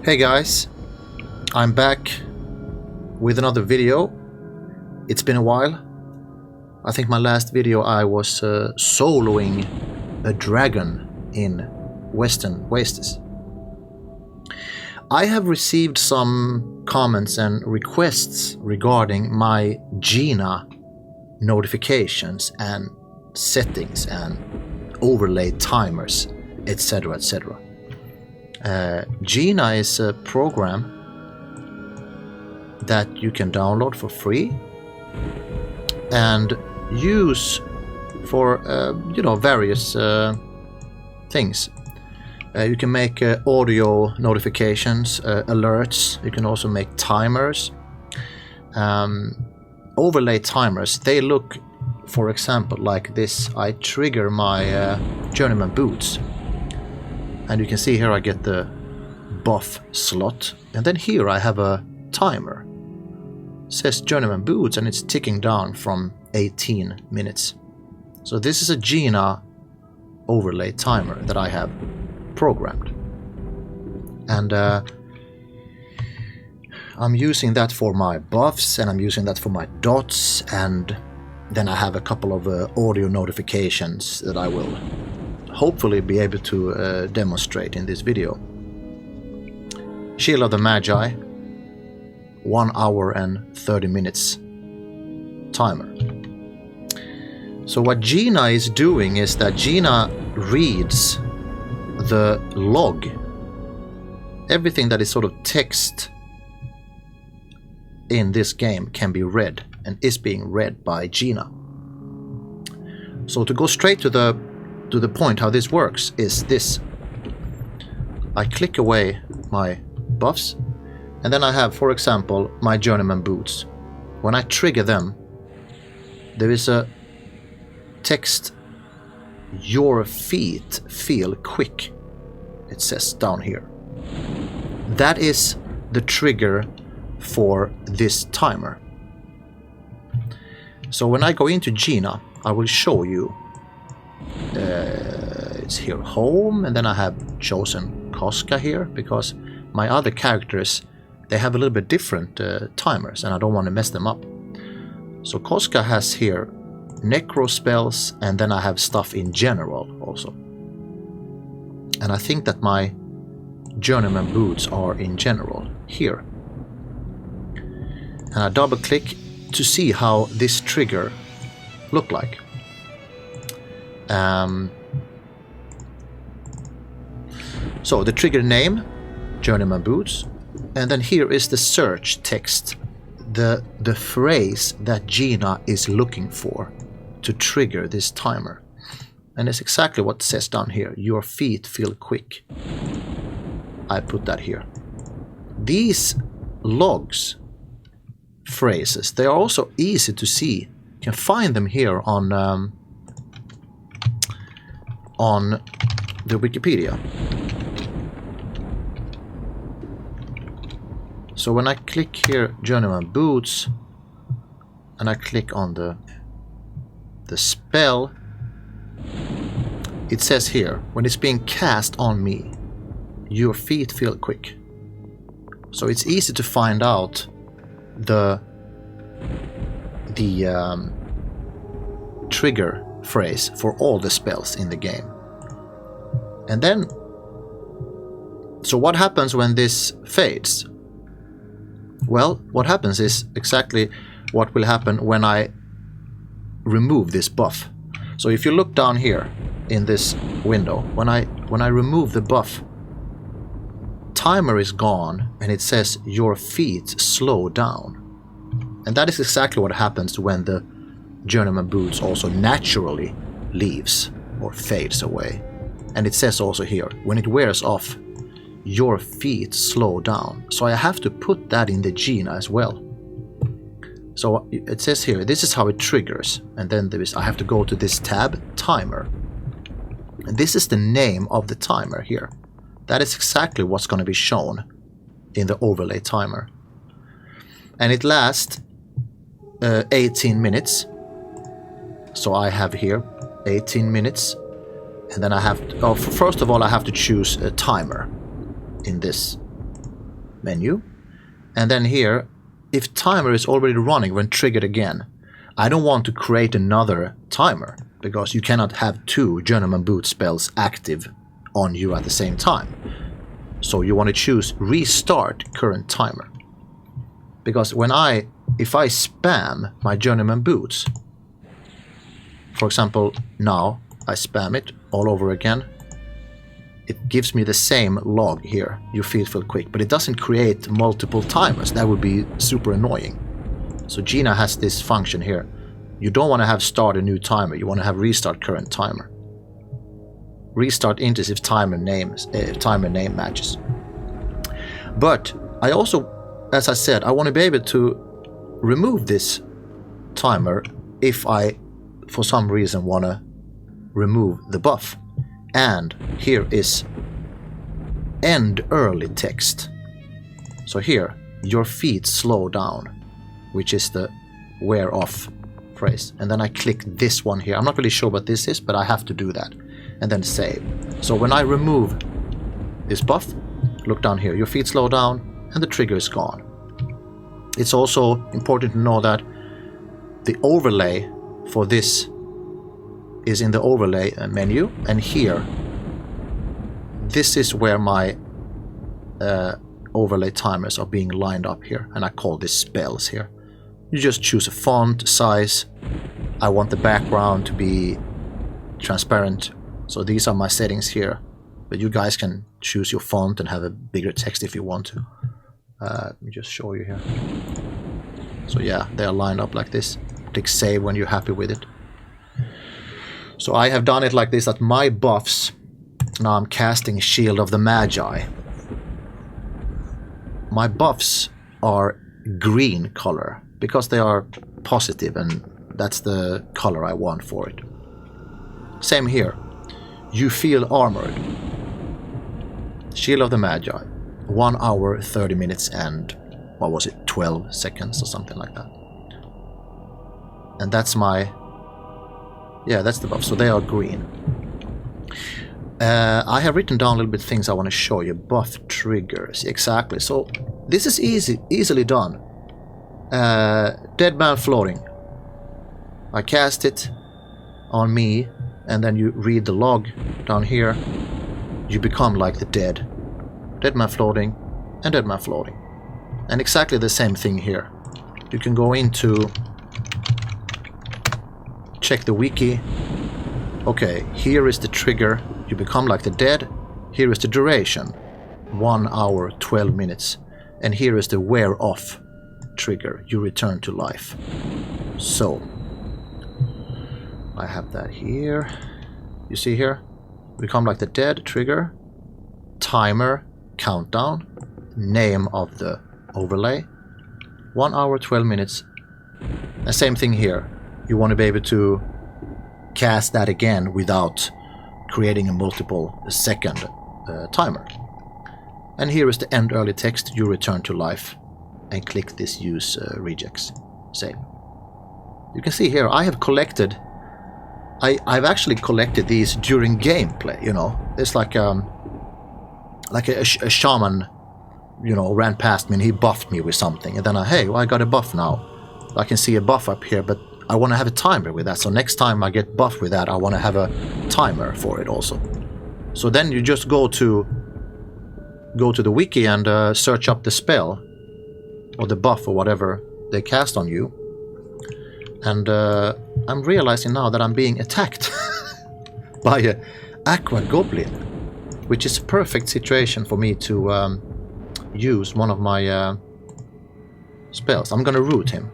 Hey guys, I'm back with another video. It's been a while. I think my last video I was soloing a dragon in Western Wastes. I have received some comments and requests regarding my GINA notifications and settings and overlay timers, etc, etc. GINA is a program that you can download for free and use for various things. You can make audio notifications, alerts. You can also make timers, overlay timers. They look, for example, like this. I trigger my journeyman boots, and you can see here I get the buff slot, and then here I have a timer. It says journeyman boots, and it's ticking down from 18 minutes. So this is a GINA overlay timer that I have programmed, and I'm using that for my buffs, and I'm using that for my dots, and then I have a couple of audio notifications that I will hopefully be able to demonstrate in this video. Shield of the Magi, 1 hour and 30 minutes timer. So what GINA is doing is that GINA reads the log. Everything that is sort of text in this game can be read and is being read by GINA. So to go straight to the point, how this works is this. I click away my buffs, and then I have, for example, my journeyman boots. When I trigger them, there is a text, your feet feel quick, it says down here. That is the trigger for this timer. So when I go into GINA, I will show you. It's here, home, and then I have chosen Koska here because my other characters, they have a little bit different timers, and I don't want to mess them up. So Koska has here necro spells, and then I have stuff in general also. And I think that my journeyman boots are in general here. And I double click to see how this trigger look like. So the trigger name, journeyman boots, and then here is the search text, the phrase that GINA is looking for to trigger this timer. And it's exactly what it says down here, your feet feel quick. I put that here. These logs, phrases, they are also easy to see. You can find them here on the Wikipedia. So when I click here, journeyman boots, and I click on the spell, it says here, when it's being cast on me, your feet feel quick. So it's easy to find out the trigger phrase for all the spells in the game. And then, so what happens when this fades? Well, what happens is exactly what will happen when I remove this buff. So if you look down here in this window, when I remove the buff, timer is gone, and it says your feet slow down. And that is exactly what happens when the journeyman boots also naturally leaves or fades away. And it says also here, when it wears off, your feet slow down. So I have to put that in the GINA as well. So it says here, this is how it triggers, and then I have to go to this tab, timer. And this is the name of the timer here. That is exactly what's going to be shown in the overlay timer. And it lasts 18 minutes. So I have here 18 minutes, and then I have to, first of all I have to choose a timer in this menu. And then here, if timer is already running when triggered again, I don't want to create another timer, because you cannot have two Journeyman Boot spells active on you at the same time. So you want to choose restart current timer. Because if I spam my Journeyman Boots, for example, now I spam it all over again, it gives me the same log here, you feel quick, but it doesn't create multiple timers. That would be super annoying. So GINA has this function here. You don't want to have start a new timer, you want to have restart current timer. Restart ints if timer name matches. But I also, as I said, I want to be able to remove this timer if I, for some reason, want to remove the buff. And here is end early text. So here, your feet slow down, which is the wear off phrase. And then I click this one here. I'm not really sure what this is, but I have to do that. And then save. So when I remove this buff, look down here, your feet slow down and the trigger is gone. It's also important to know that the overlay for this is in the overlay menu, and here this is where my overlay timers are being lined up here, and I call this spells here. You just choose a font size. I want the background to be transparent, so these are my settings here, but you guys can choose your font and have a bigger text if you want to. Let me just show you here. So yeah, they are lined up like this. Click save when you're happy with it. So I have done it like this, that my buffs, now I'm casting Shield of the Magi. My buffs are green color because they are positive, and that's the color I want for it. Same here. You feel armored. Shield of the Magi. 1 hour, 30 minutes and, what was it, 12 seconds or something like that. And that's my... yeah, that's the buff, so they are green. I have written down a little bit things I want to show you. Buff triggers, exactly. So this is easily done. Dead man floating. I cast it on me, and then you read the log down here. You become like the dead. Dead man floating and dead man floating. And exactly the same thing here. You can go into... check the wiki. Okay, here is the trigger. You become like the dead. Here is the duration. 1 hour, 12 minutes. And here is the wear off trigger. You return to life. So, I have that here. You see here? Become like the dead, trigger. Timer, countdown. Name of the overlay. 1 hour, 12 minutes. And same thing here. You want to be able to cast that again without creating a multiple second timer. And here is the end early text. You return to life and click this use regex. Save. You can see here I have collected, I've actually collected these during gameplay, you know. It's like a shaman, you know, ran past me and he buffed me with something, and then hey, well, I got a buff now. I can see a buff up here, but I want to have a timer with that. So next time I get buffed with that, I want to have a timer for it also. So then you just go to the wiki and search up the spell or the buff or whatever they cast on you. And I'm realizing now that I'm being attacked by a aqua goblin, which is a perfect situation for me to use one of my spells. I'm gonna root him.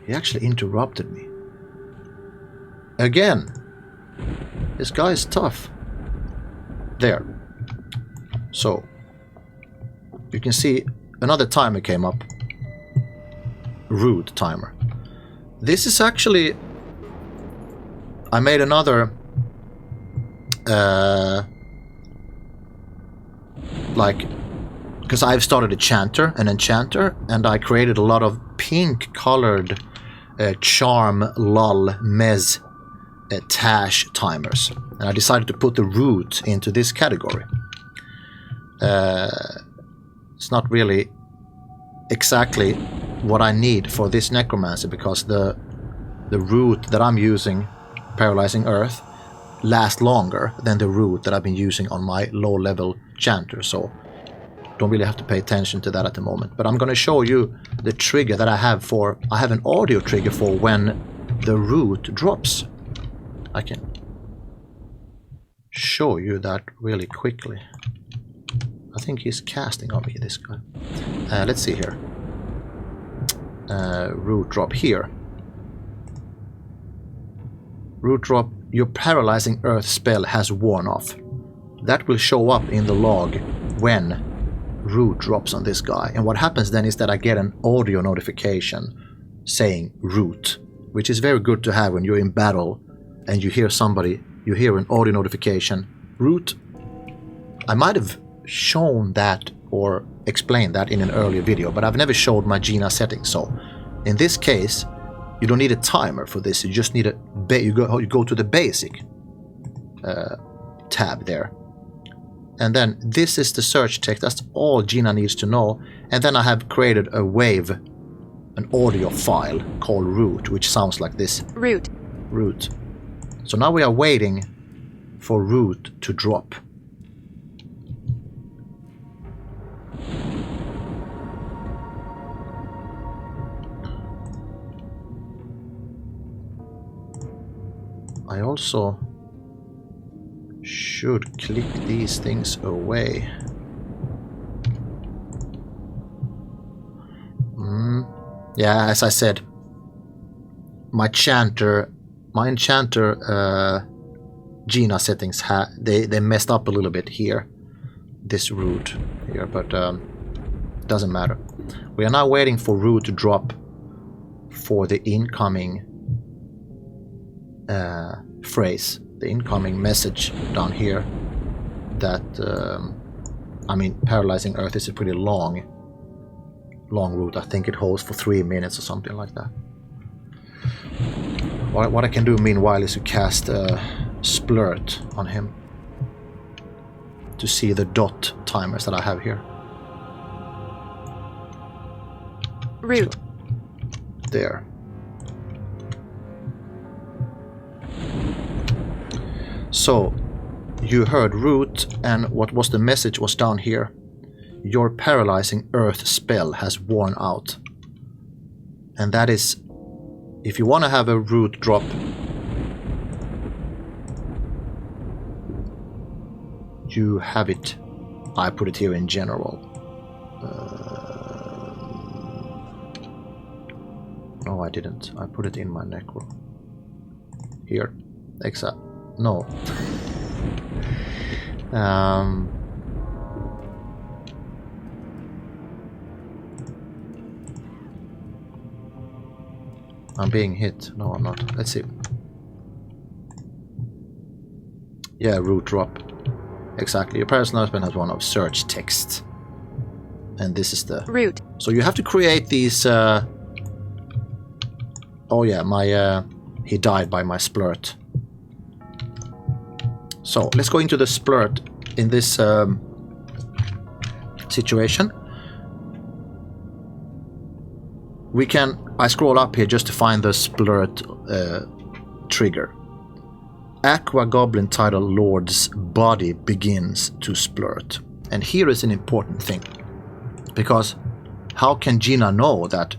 He actually interrupted me. Again. This guy is tough. There. So, you can see another timer came up. Root timer. This is actually... I made another... because I've started an enchanter, and I created a lot of pink-colored charm, lull, mez, tash timers. And I decided to put the root into this category. it's not really exactly what I need for this necromancy, because the root that I'm using, Paralyzing Earth, lasts longer than the root that I've been using on my low-level chanter, so don't really have to pay attention to that at the moment. But I'm going to show you the trigger that I have for... I have an audio trigger for when the root drops. I can show you that really quickly. I think he's casting on me, this guy. Let's see here. Root drop here. Root drop, your Paralyzing Earth spell has worn off. That will show up in the log when root drops on this guy. And what happens then is that I get an audio notification saying root, which is very good to have when you're in battle and you hear somebody, you hear an audio notification, root. I might have shown that or explained that in an earlier video, but I've never showed my GINA settings. So in this case, you don't need a timer for this. You just need a you go to the basic tab there, and then this is the search text. That's all GINA needs to know. And then I have created a wave, an audio file called root, which sounds like this. Root. So now we are waiting for root to drop. I also should click these things away. Yeah, as I said, my enchanter GINA settings they messed up a little bit here, this root here, but doesn't matter. We are now waiting for root to drop for the incoming phrase, the incoming message down here. That I mean, Paralyzing Earth is a pretty long route. I think it holds for 3 minutes or something like that. What I can do meanwhile is to cast Splurt on him to see the dot timers that I have here. Root. There. So you heard root, and what was the message was down here. Your Paralyzing Earth spell has worn out. And that is, if you want to have a root drop, you have it. I put it here in general. No, I didn't. I put it in my necro. Here. Exact. No. I'm being hit. No, I'm not. Let's see. Yeah, root drop. Exactly. Your Paralyzing Earth has one of search text. And this is the root. So you have to create these oh yeah, my he died by my splurt. So let's go into the splurt in this situation. We can, I scroll up here just to find the splurt trigger. Aqua Goblin Tidal Lord's body begins to splurt. And here is an important thing. Because how can GINA know that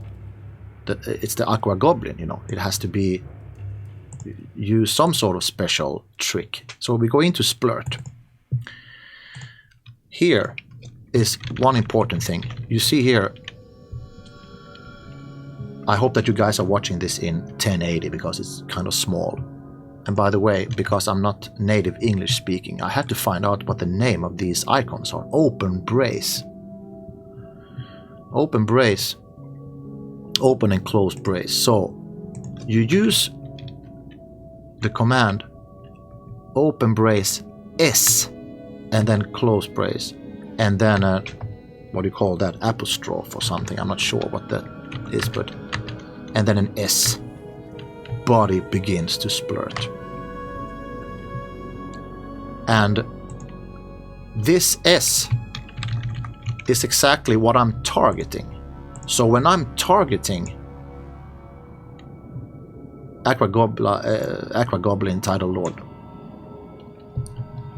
it's the Aqua Goblin, you know? It has to be, use some sort of special trick. So we go into splurt. Here is one important thing. You see here, I hope that you guys are watching this in 1080 because it's kind of small. And by the way, because I'm not native English speaking, I had to find out what the name of these icons are. Open brace. Open brace. Open and close brace. So you use the command open brace S and then close brace. And then what do you call that? Apostrophe or something. I'm not sure what that is, but and then an S. Body begins to splurt. And this S is exactly what I'm targeting. So when I'm targeting Aqua Goblin Tidal Lord,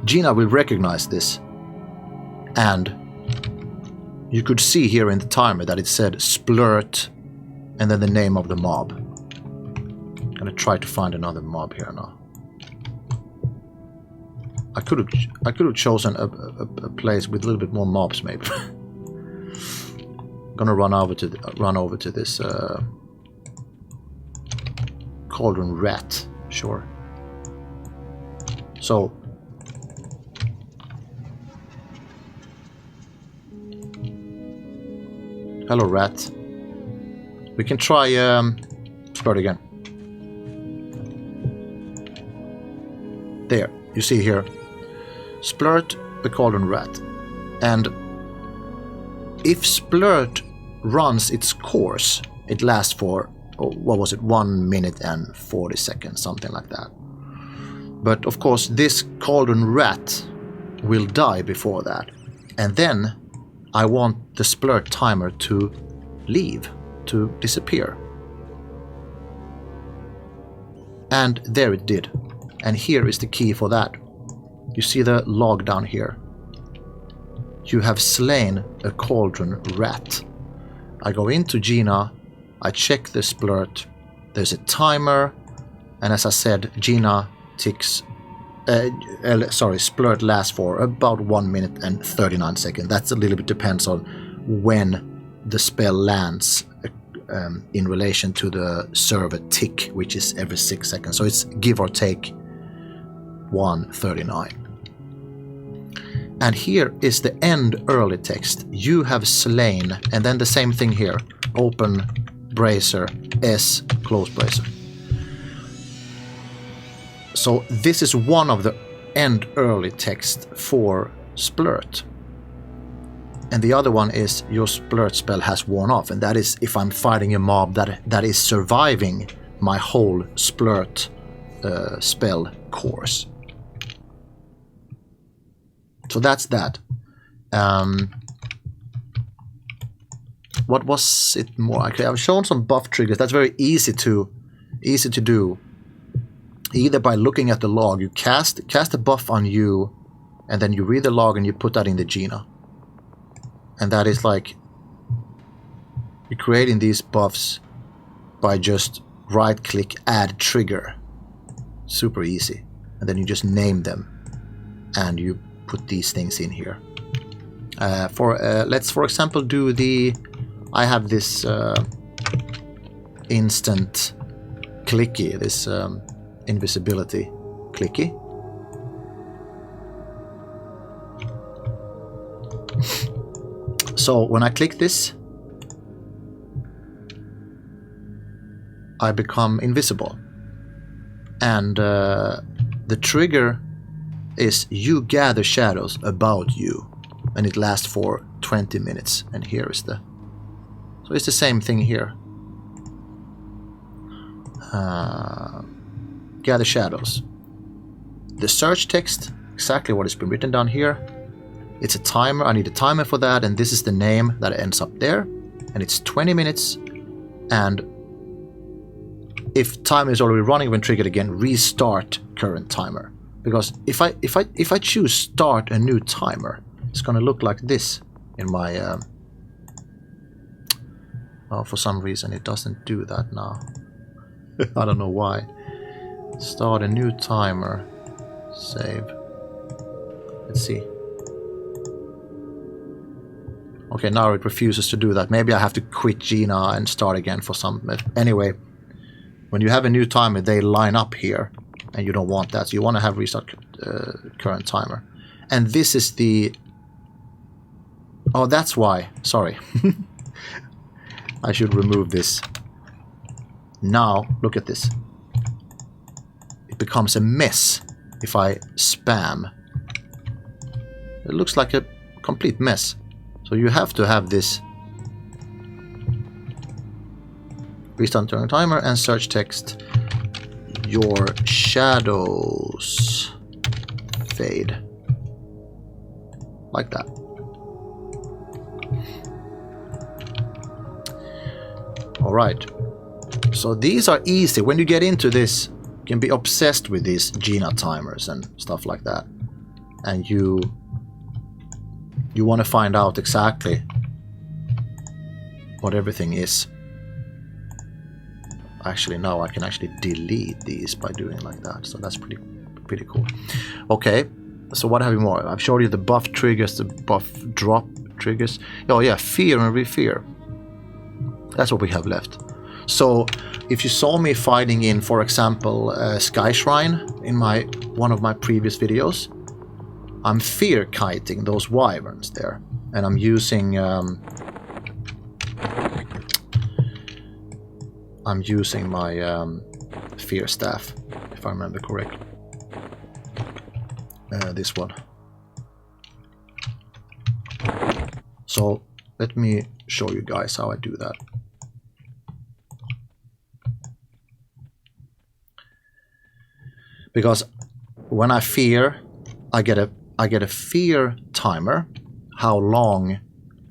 GINA will recognize this, and you could see here in the timer that it said splurt and then the name of the mob. I'm gonna try to find another mob here now. I could have chosen a place with a little bit more mobs, maybe. Gonna run over to this Cauldron Rat, sure. So hello, rat. We can try start again. There, you see here, splurt the Cauldron Rat, and if splurt runs its course, it lasts for, what was it, 1 minute and 40 seconds, something like that. But of course this Cauldron Rat will die before that, and then I want the splurt timer to leave, to disappear. And there it did. And here is the key for that. You see the log down here. You have slain a Cauldron Rat. I go into GINA, I check the splurt, there's a timer, and as I said, GINA ticks, splurt lasts for about 1 minute and 39 seconds. That's a little bit depends on when the spell lands in relation to the server tick, which is every 6 seconds. So it's give or take 1:39. And here is the end early text. You have slain, and then the same thing here. Open bracer, S, close bracer. So this is one of the end early text for splurt. And the other one is your splurt spell has worn off, and that is if I'm fighting a mob that is surviving my whole splurt spell course. So that's that. What was it more? Okay, I've shown some buff triggers. That's very easy to do. Either by looking at the log, you cast a buff on you, and then you read the log and you put that in the GINA. And that is like you're creating these buffs by just right-click, add trigger. Super easy. And then you just name them, and you put these things in here. Let's for example do the. I have this instant clicky, this invisibility clicky. So when I click this, I become invisible, and the trigger is you gather shadows about you, and it lasts for 20 minutes. And here is the, so it's the same thing here. Gather shadows. The search text, exactly what has been written down here. It's a timer. I need a timer for that, and this is the name that ends up there, and it's 20 minutes. And if time is already running when triggered again, restart current timer. Because if I choose start a new timer, it's gonna look like this in my. Oh, for some reason it doesn't do that now. I don't know why. Start a new timer. Save. Let's see. Okay, now it refuses to do that. Maybe I have to quit GINA and start again for some. Anyway, when you have a new timer, they line up here, and you don't want that. So you want to have restart current timer. And this is the. Oh, that's why. Sorry. I should remove this. Now, look at this. It becomes a mess if I spam. It looks like a complete mess. So you have to have this restart current timer and search text. Your shadows fade. Like that. Alright. So these are easy. When you get into this, you can be obsessed with these GINA timers and stuff like that. And you want to find out exactly what everything is. Actually, now I can actually delete these by doing like that. So that's pretty cool. Okay, so what have we more? I've showed you the buff triggers, the buff drop triggers. Oh yeah, fear and re-fear. That's what we have left. So if you saw me fighting in, for example, Sky Shrine in one of my previous videos, I'm fear kiting those wyverns there, and I'm using my fear staff, if I remember correctly. This one. So let me show you guys how I do that. Because when I fear, I get a fear timer, how long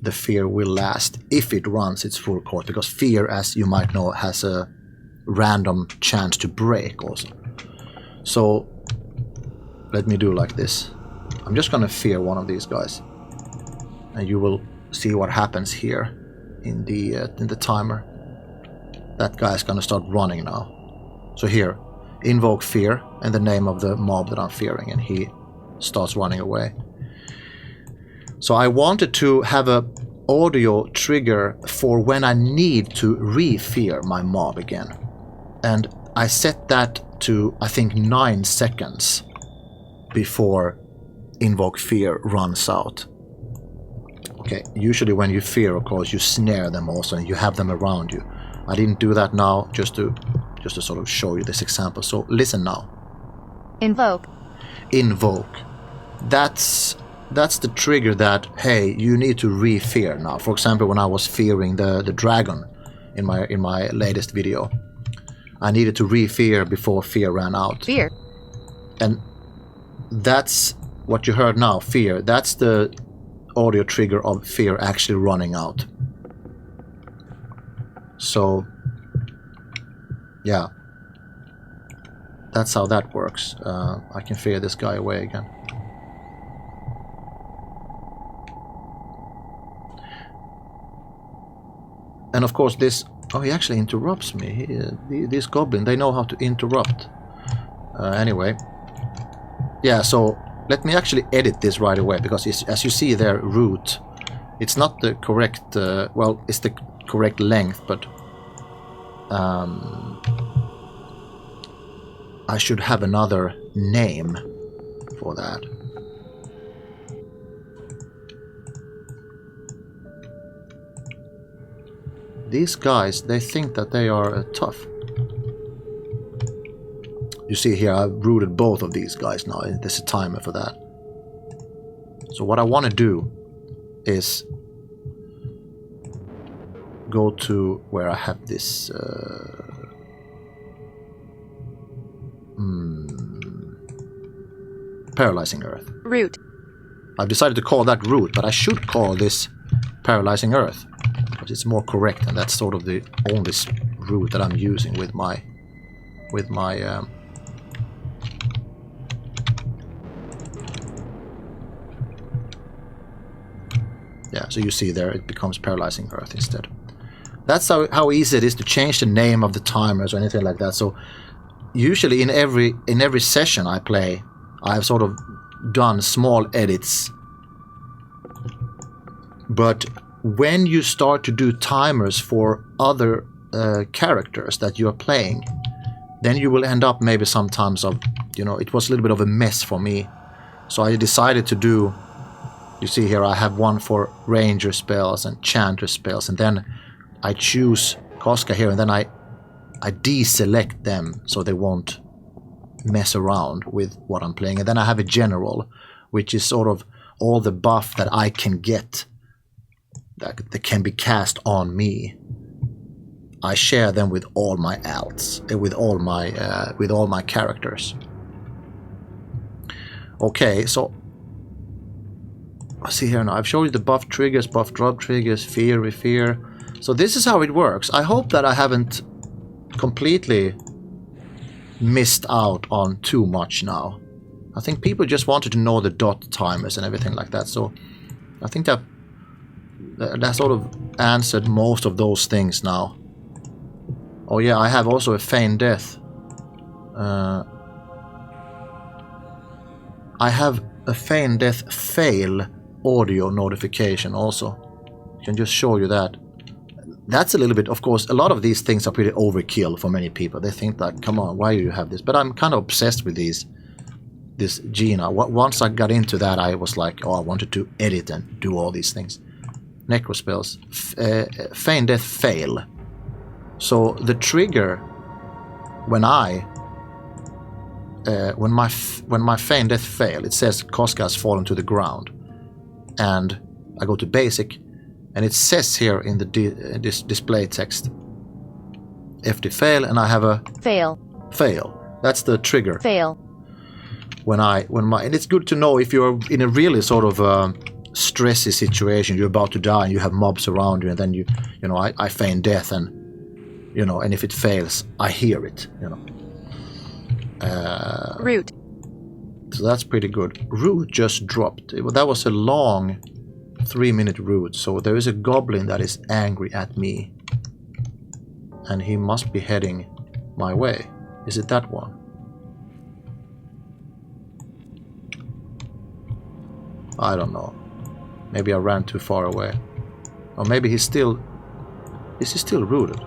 the fear will last if it runs its full course. Because fear, as you might know, has a random chance to break also. So let me do like this. I'm just gonna fear one of these guys, and you will see what happens here in the timer. That guy is gonna start running now. So here, invoke fear and the name of the mob that I'm fearing, and he starts running away. So I wanted to have a audio trigger for when I need to re-fear my mob again, and I set that to, I think, 9 seconds before invoke fear runs out. Okay, usually when you fear, of course, you snare them also and you have them around you. I didn't do that now, just to sort of show you this example. So listen now. Invoke. Invoke. That's the trigger that, hey, you need to re-fear now. For example, when I was fearing the dragon in my latest video, I needed to re-fear before fear ran out. Fear. And that's what you heard now, fear. That's the audio trigger of fear actually running out. So yeah, that's how that works. I can fear this guy away again. And of course this... Oh, he actually interrupts me. This goblin, they know how to interrupt. Anyway. Yeah, so let me actually edit this right away, because as you see there, root, it's not the correct... well, it's the correct length, but... I should have another name for that. These guys, they think that they are tough. You see here, I've rooted both of these guys now. There's a timer for that. So what I want to do is go to where I have this... Paralyzing Earth. Root. I've decided to call that root, but I should call this Paralyzing Earth, because it's more correct, and that's sort of the only root that I'm using with my yeah, so you see there, it becomes Paralyzing Earth instead. That's how easy it is to change the name of the timers or anything like that. So usually in every session I play, I've sort of done small edits. But when you start to do timers for other characters that you are playing, then you will end up maybe sometimes of, it was a little bit of a mess for me. So I decided to do, you see here, I have one for ranger spells and chanter spells, and then I choose Koska here, and then I deselect them so they won't mess around with what I'm playing. And then I have a general, which is sort of all the buff that I can get that can be cast on me. I share them with all my alts, with all my characters. Okay, so I see here now. I've showed you the buff triggers, buff drop triggers, fear, re-fear. So this is how it works. I hope that I haven't completely missed out on too much now. I think people just wanted to know the dot timers and everything like that. So I think that sort of answered most of those things now. Oh yeah, I have also a feigned death. I have a feigned death fail audio notification also. I can just show you that. That's a little bit, of course, a lot of these things are pretty overkill for many people. They think that, come on, why do you have this? But I'm kind of obsessed with this GINA. Once I got into that, I was like, oh, I wanted to edit and do all these things. Necrospells. Feigned death fail. So the trigger when my feigned death fail, it says Koska has fallen to the ground, and I go to basic, and it says here in the display text FD fail, and I have a fail. That's the trigger. Fail. And it's good to know if you're in a really sort of stressy situation, you're about to die and you have mobs around you, and then I feign death, and and if it fails, I hear it, Root. So that's pretty good. Root just dropped. That was a long 3-minute root. So there is a goblin that is angry at me, and he must be heading my way. Is it that one? I don't know. Maybe I ran too far away. Or maybe he's still... Is he still rooted?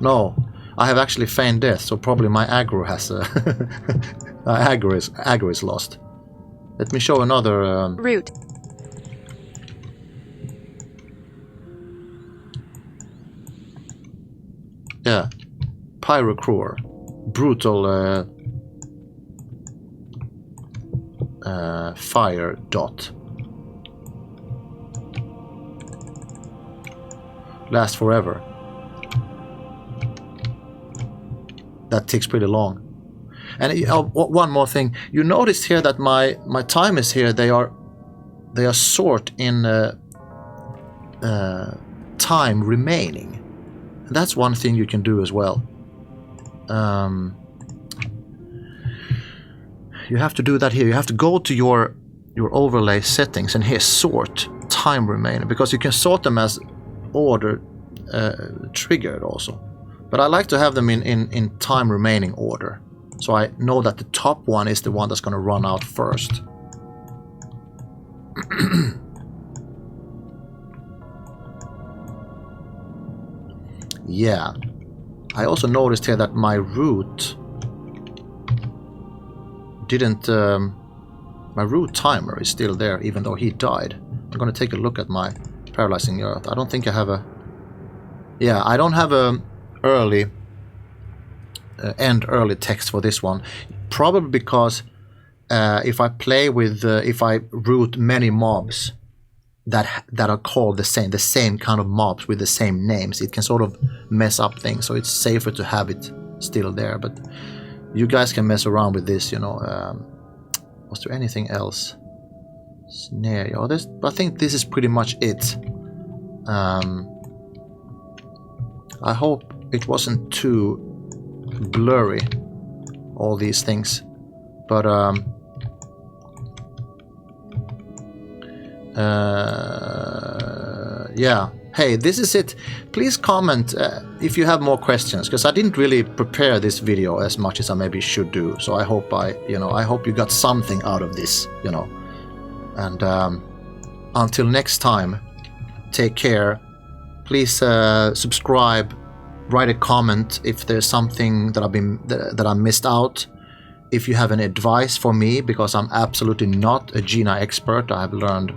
No. I have actually feigned death, so probably my aggro has aggro is lost. Let me show another root. Yeah, Pyrocruer, brutal fire dot. Last forever. That takes pretty long. And one more thing, you noticed here that my timers here, they are sort in time remaining. And that's one thing you can do as well. You have to do that here. You have to go to your overlay settings and here sort time remaining, because you can sort them as order triggered also. But I like to have them in time remaining order, so I know that the top one is the one that's going to run out first. Yeah. I also noticed here that my root didn't... my root timer is still there, even though he died. I'm going to take a look at my Paralyzing Earth. I don't think I have a... Yeah, I don't have a... end early text for this one, probably because if I play with if I root many mobs that are called the same kind of mobs with the same names, it can sort of mess up things, so it's safer to have it still there. But you guys can mess around with this, was there anything else? Scenario. I think this is pretty much it. I hope it wasn't too blurry, all these things, but yeah. Hey, this is it. Please comment if you have more questions, because I didn't really prepare this video as much as I maybe should do. So I hope I hope you got something out of this, And until next time, take care. Please subscribe, write a comment if there's something that I missed out. If you have any advice for me, because I'm absolutely not a GINA expert. I have learned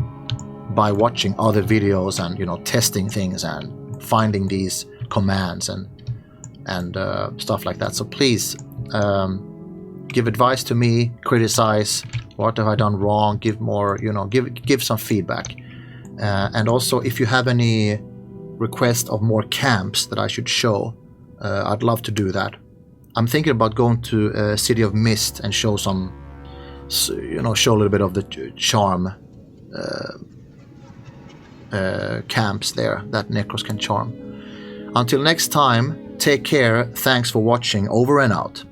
by watching other videos and testing things and finding these commands and stuff like that. So please give advice to me, criticize. What have I done wrong? Give more, give some feedback. And also, if you have any request of more camps that I should show, I'd love to do that. I'm thinking about going to City of Mist and show some, show a little bit of the charm camps there that Necros can charm. Until next time, take care, thanks for watching, over and out.